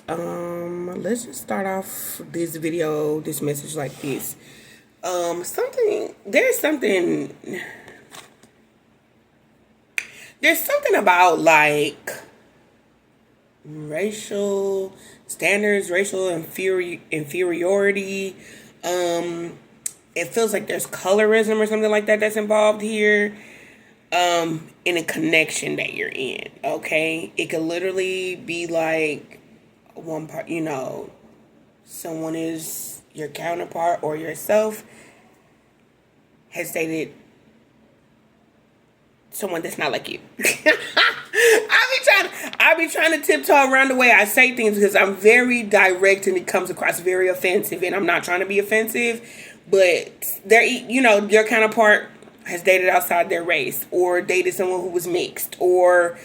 Let's just start off this video, this message like this. There's something about like racial standards, racial inferiority. It feels like there's colorism or something like that that's involved here. In a connection that you're in, okay? It could literally be like one part, someone is your counterpart or yourself has dated someone that's not like you. I be trying to tiptoe around the way I say things because I'm very direct and it comes across very offensive, and I'm not trying to be offensive, but your counterpart has dated outside their race or dated someone who was mixed, or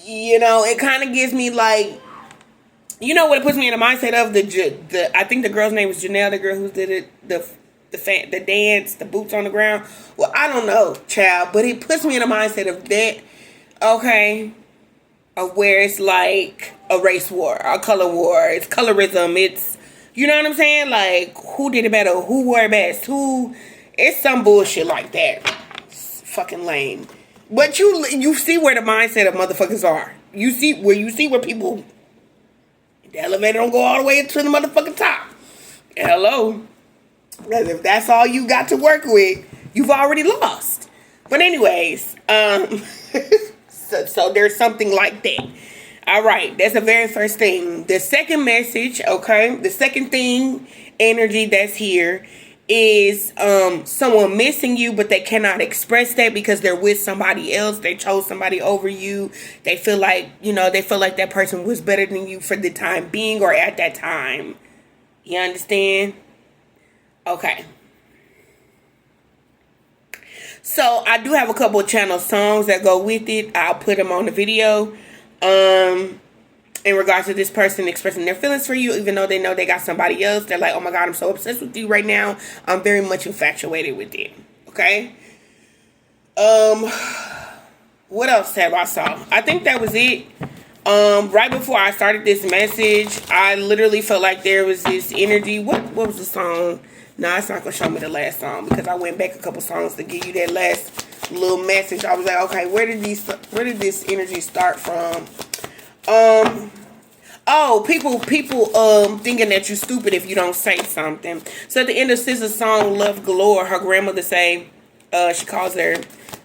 it kind of gives me like, what it puts me in the mindset of the I think the girl's name was Janelle, the girl who did it, the dance, the boots on the ground. Well, I don't know, child, but it puts me in the mindset of that, okay, of where it's like a race war, a color war, it's colorism, it's, you know what I'm saying, like who did it better, who wore it best, it's some bullshit like that. It's fucking lame. But you see where the mindset of motherfuckers are. You see where people, the elevator don't go all the way to the motherfucking top. Hello. Because if that's all you got to work with, you've already lost. But anyways, so there's something like that. All right, that's the very first thing. The second message, okay, the second thing, energy that's here is someone missing you, but they cannot express that because they're with somebody else. They chose somebody over you. They feel like, that person was better than you for the time being or at that time. You understand? Okay. So I do have a couple of channel songs that go with it. I'll put them on the video. In regards to this person expressing their feelings for you, even though they know they got somebody else, they're like, oh my God, I'm so obsessed with you right now. I'm very much infatuated with it. Okay. What else have I saw? I think that was it. Right before I started this message, I literally felt like there was this energy. What was the song? No, it's not gonna show me the last song because I went back a couple songs to give you that last little message. I was like, okay, where did this energy start from? People thinking that you're stupid if you don't say something. So at the end of SZA's song Love Galore, her grandmother say, she calls her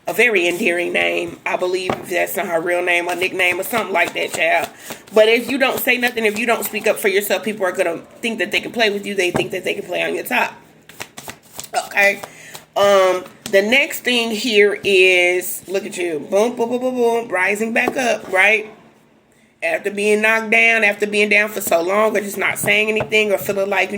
a very endearing name. I believe that's not her real name or nickname or something like that, child. But if you don't say nothing, if you don't speak up for yourself, people are gonna think that they can play with you. They think that they can play on your top. Okay. The next thing here is, look at you, boom, boom, boom, boom, boom, rising back up, right? After being knocked down, after being down for so long, or just not saying anything, or feeling like,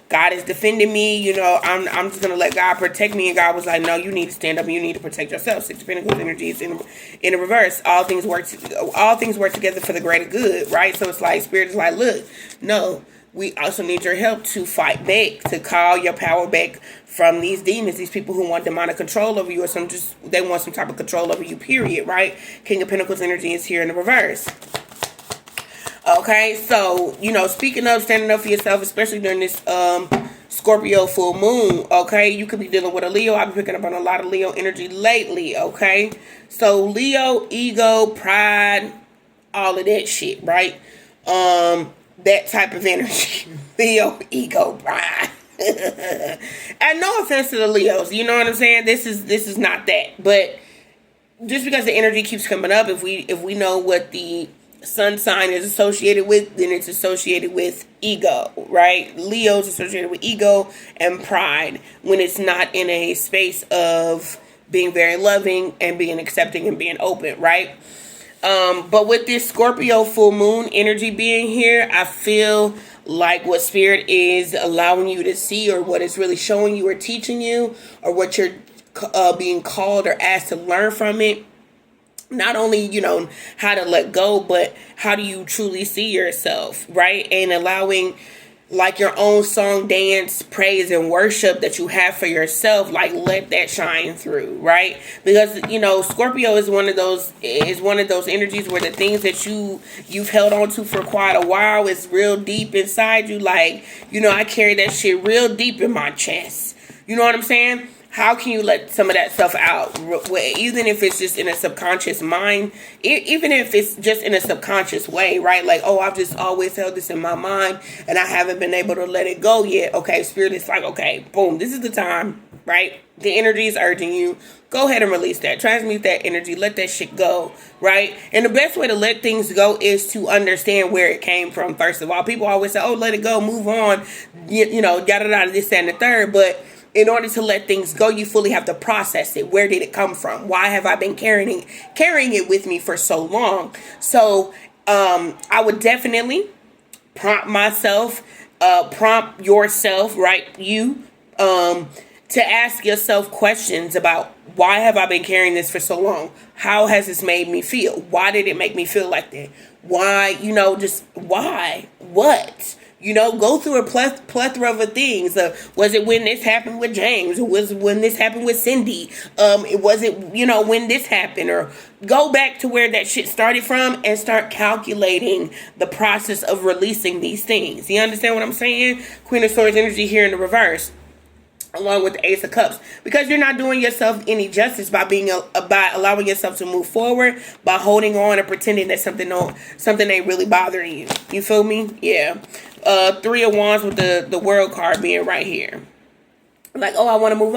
God is defending me, I'm just going to let God protect me. And God was like, no, you need to stand up and you need to protect yourself. Six of Pentacles energy is in the reverse. All things work together for the greater good, right? So it's like, Spirit is like, look, no, we also need your help to fight back, to call your power back from these demons, these people who want demonic control over you, or they want some type of control over you, period, right? King of Pentacles energy is here in the reverse. Okay, so, speaking up, standing up for yourself, especially during this Scorpio full moon, okay? You could be dealing with a Leo. I've been picking up on a lot of Leo energy lately, okay? So, Leo, ego, pride, all of that shit, right? That type of energy. Leo, ego, pride. And no offense to the Leos, you know what I'm saying? This is not that. But just because the energy keeps coming up, if we know what the sun sign is associated with, then it's associated with ego, right? Leo's associated with ego and pride when it's not in a space of being very loving and being accepting and being open, right? But with this Scorpio full moon energy being here, I feel like what Spirit is allowing you to see, or what it's really showing you or teaching you, or what you're being called or asked to learn from it, not only, how to let go, but how do you truly see yourself, right? And allowing like your own song, dance, praise, and worship that you have for yourself, like let that shine through, right? Because Scorpio is one of those energies where the things that you've held on to for quite a while is real deep inside you. Like, I carry that shit real deep in my chest. You know what I'm saying? How can you let some of that stuff out? Even if it's just in a subconscious mind, even if it's just in a subconscious way, right? Like, oh, I've just always held this in my mind and I haven't been able to let it go yet. Okay, Spirit is like, okay, boom, this is the time, right? The energy is urging you. Go ahead and release that. Transmute that energy. Let that shit go, right? And the best way to let things go is to understand where it came from, first of all. People always say, oh, let it go, move on, yada, this, that, and the third. But in order to let things go, you fully have to process it. Where did it come from? Why have I been carrying it with me for so long? So I would definitely prompt myself, prompt yourself, right? You, to ask yourself questions about, why have I been carrying this for so long? How has this made me feel? Why did it make me feel like that? Why, just why? What? Go through a plethora of things. Was it when this happened with James? Or was it when this happened with Cindy? Was it, when this happened? Or go back to where that shit started from and start calculating the process of releasing these things. You understand what I'm saying? Queen of Swords energy here in the reverse, along with the Ace of Cups, because you're not doing yourself any justice by by allowing yourself to move forward, by holding on and pretending that something ain't really bothering you. You feel me? Yeah. 3 of Wands with the World card being right here. Like, oh, I want to move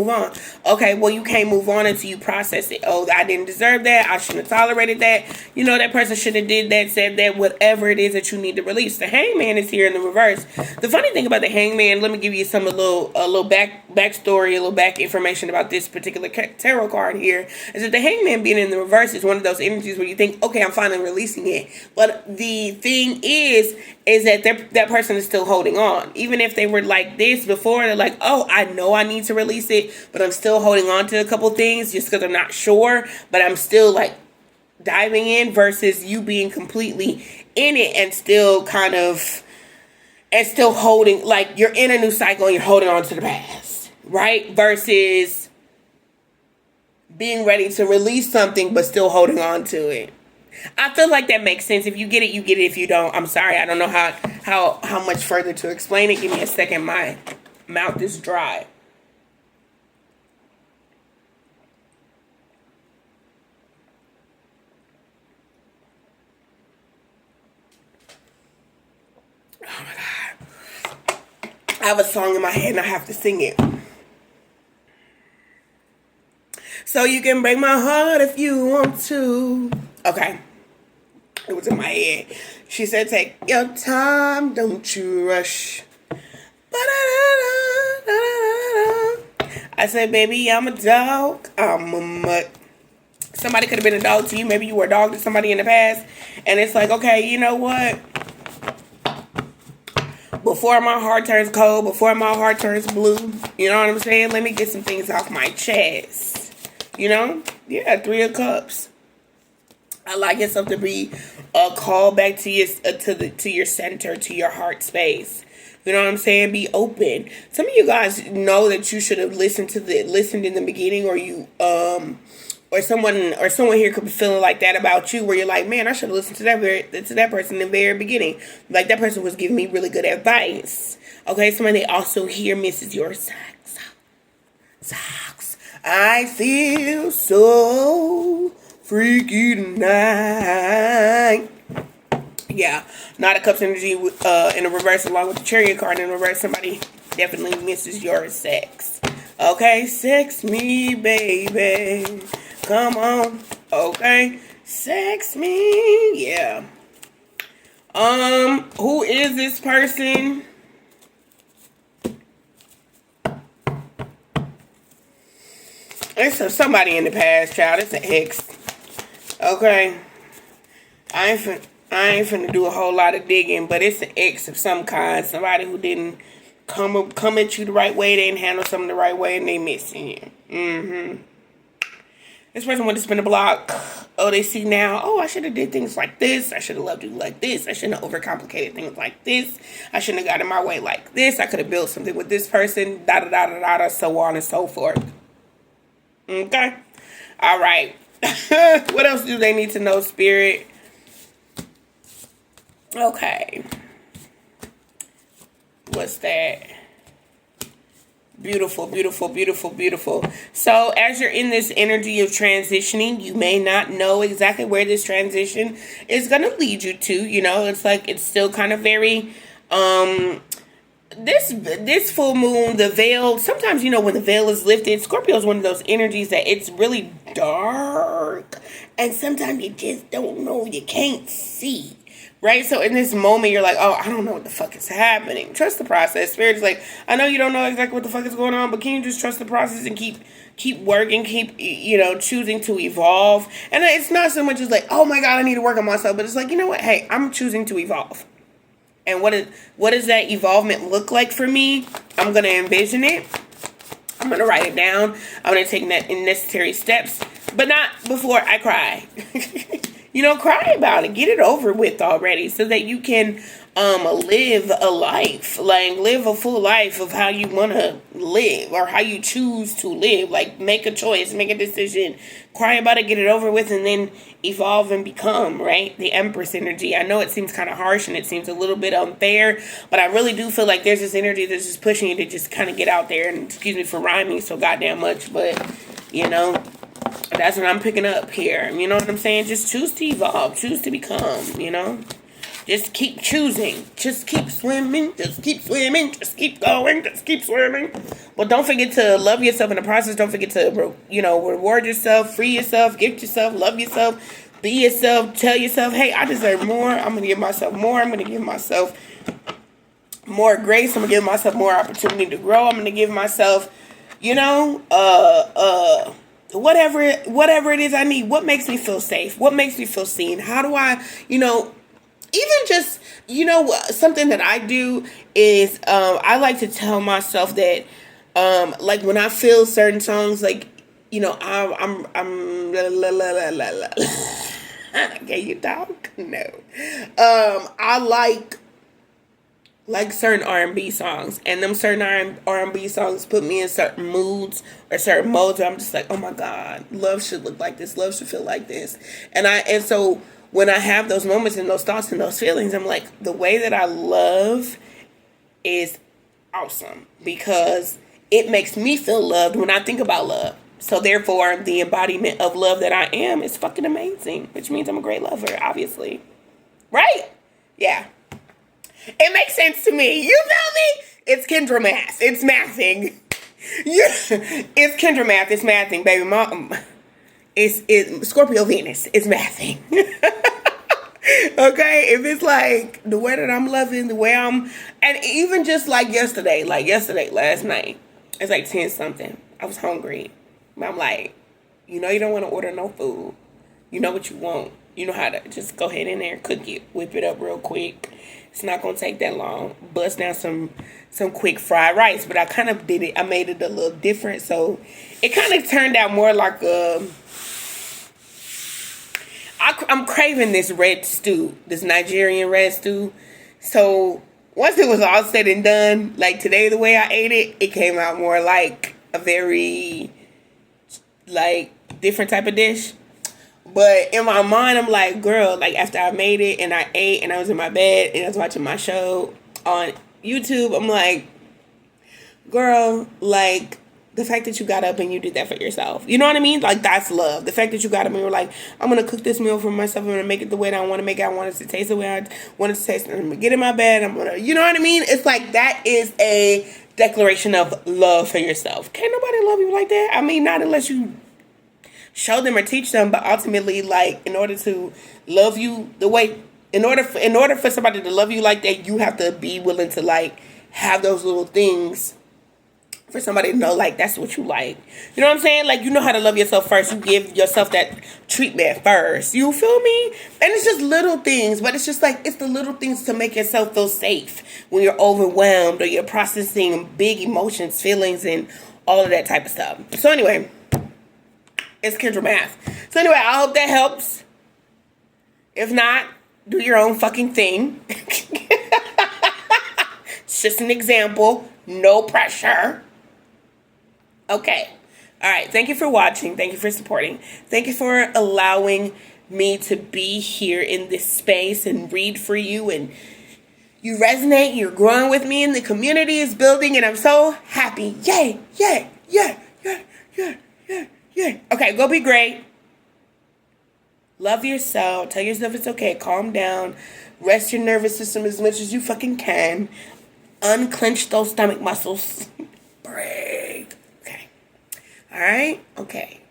on. Okay, well, you can't move on until you process it. Oh, I didn't deserve that. I shouldn't have tolerated that. That person should have did that, said that, whatever it is that you need to release. The Hangman is here in the reverse. The funny thing about the Hangman, let me give you a little backstory, a little back information about this particular tarot card here, is that the Hangman being in the reverse is one of those energies where you think, okay, I'm finally releasing it. But the thing is that that person is still holding on. Even if they were like this before, they're like, oh, I know I need to release it, but I'm still holding on to a couple things just because I'm not sure, but I'm still like diving in, versus you being completely in it and still holding, like you're in a new cycle and you're holding on to the past, right? Versus being ready to release something but still holding on to it. I feel like that makes sense. If you get it, you get it. If you don't, I'm sorry. I don't know how much further to explain it. Give me a second. My mouth is dry. Oh my God. I have a song in my head and I have to sing it. So you can break my heart if you want to. Okay. It was in my head. She said, take your time, don't you rush. I said, baby, I'm a dog, I'm a mutt. Somebody could have been a dog to you. Maybe you were a dog to somebody in the past. And it's like, okay, you know what? Before my heart turns cold, before my heart turns blue, you know what I'm saying? Let me get some things off my chest. Yeah, 3 of Cups. I like yourself to be called back to your center, to your heart space. You know what I'm saying? Be open. Some of you guys know that you should have listened in the beginning, or you or someone here could be feeling like that about you, where you're like, man, I should have listened to that person in the very beginning. Like, that person was giving me really good advice. Okay, somebody also here misses your socks. I feel so freaky tonight. Yeah, Knight of Cups energy in the reverse, along with the Chariot card in the reverse. Somebody definitely misses your sex. Okay, sex me, baby. Come on. Okay, sex me. Yeah. Who is this person? It's somebody in the past, child. It's an ex. Okay. I ain't finna do a whole lot of digging, but it's an ex of some kind. Somebody who didn't come at you the right way. They didn't handle something the right way, and they missing you. This person went to spin the block. Oh, they see now, oh, I should have did things like this. I should have loved you like this. I shouldn't have overcomplicated things like this. I shouldn't have got in my way like this. I could have built something with this person, da-da-da-da-da, so on and so forth. Okay? All right. What else do they need to know, Spirit? Okay. What's that? Beautiful, beautiful, beautiful, beautiful. So as you're in this energy of transitioning, you may not know exactly where this transition is going to lead you to. You know, it's like it's still kind of very, this full moon, the veil, sometimes, you know, when the veil is lifted, Scorpio is one of those energies that it's really dark. And sometimes you just don't know, you can't see. Right? So in this moment, you're like, oh, I don't know what the fuck is happening. Trust the process. Spirit's like, I know you don't know exactly what the fuck is going on, but can you just trust the process and keep working, keep, you know, choosing to evolve? And it's not so much as like, oh my God, I need to work on myself. But it's like, you know what? Hey, I'm choosing to evolve. And what does that evolvement look like for me? I'm going to envision it. I'm going to write it down. I'm going to take necessary steps, but not before I cry. You know, cry about it. Get it over with already so that you can live a life. Like, live a full life of how you want to live or how you choose to live. Like, make a choice, make a decision. Cry about it, get it over with, and then evolve and become, right? The Empress energy. I know it seems kind of harsh and it seems a little bit unfair, but I really do feel like there's this energy that's just pushing you to just kind of get out there. And excuse me for rhyming so goddamn much, but, you know, that's what I'm picking up here. You know what I'm saying? Just choose to evolve. Choose to become, you know? Just keep choosing. Just keep swimming. Just keep swimming. Just keep going. Just keep swimming. But don't forget to love yourself in the process. Don't forget to, you know, reward yourself, free yourself, gift yourself, love yourself, be yourself, tell yourself, hey, I deserve more. I'm going to give myself more. I'm going to give myself more grace. I'm going to give myself more opportunity to grow. I'm going to give myself, you know, whatever it is I need. What makes me feel safe? What makes me feel seen? How do I, you know, even just, you know, something that I do is I like to tell myself that like when I feel certain songs, like, you know, I'm can you talk? No. I like certain R&B songs, and them certain R&B songs put me in certain moods or certain modes where I'm just like, oh my God, love should look like this, love should feel like this. And so when I have those moments and those thoughts and those feelings, I'm like, the way that I love is awesome because it makes me feel loved when I think about love. So therefore, the embodiment of love that I am is fucking amazing, which means I'm a great lover, obviously. Right? Yeah. It makes sense to me. You feel me? It's Kendra math. It's mathing. It's Kendra math. It's mathing, baby. Mom. It's Scorpio Venus. It's mathing. Okay? If it's like the way that I'm loving, the way I'm... And even just like yesterday, last night, it's like 10 something. I was hungry. But I'm like, you know you don't want to order no food. You know what you want. You know how to just go ahead in there and cook it. Whip it up real quick. It's not going to take that long. Bust down some quick fried rice. But I kind of did it. I made it a little different. So it kind of turned out more like I'm craving this red stew. This Nigerian red stew. So once it was all said and done, like today the way I ate it, it came out more like a very like different type of dish. But in my mind, I'm like, girl, like after I made it and I ate and I was in my bed and I was watching my show on YouTube, I'm like, girl, like the fact that you got up and you did that for yourself. You know what I mean? Like that's love. The fact that you got up and you were like, I'm going to cook this meal for myself. I'm going to make it the way that I want to make it. I want it to taste the way I want it to taste. I'm going to get in my bed. I'm going to, you know what I mean? It's like that is a declaration of love for yourself. Can't nobody love you like that. I mean, not unless you show them or teach them, but ultimately, like, in order to love you the way, in order for somebody to love you like that, you have to be willing to, like, have those little things for somebody to know, like, that's what you like. You know what I'm saying? Like, you know how to love yourself first. You give yourself that treatment first. You feel me? And it's just little things, but it's just, like, it's the little things to make yourself feel safe when you're overwhelmed or you're processing big emotions, feelings, and all of that type of stuff. So, anyway, It's Kendra math. So anyway, I hope that helps. If not, do your own fucking thing. It's just an example. No pressure. Okay. All right. Thank you for watching. Thank you for supporting. Thank you for allowing me to be here in this space and read for you. And you resonate. You're growing with me, and the community is building, and I'm so happy. Yay. Yay. Yeah. Yeah. Yeah. Yeah. Yeah. Okay. Go be great. Love yourself. Tell yourself it's okay. Calm down. Rest your nervous system as much as you fucking can. Unclench those stomach muscles. Breathe. Okay. All right? Okay.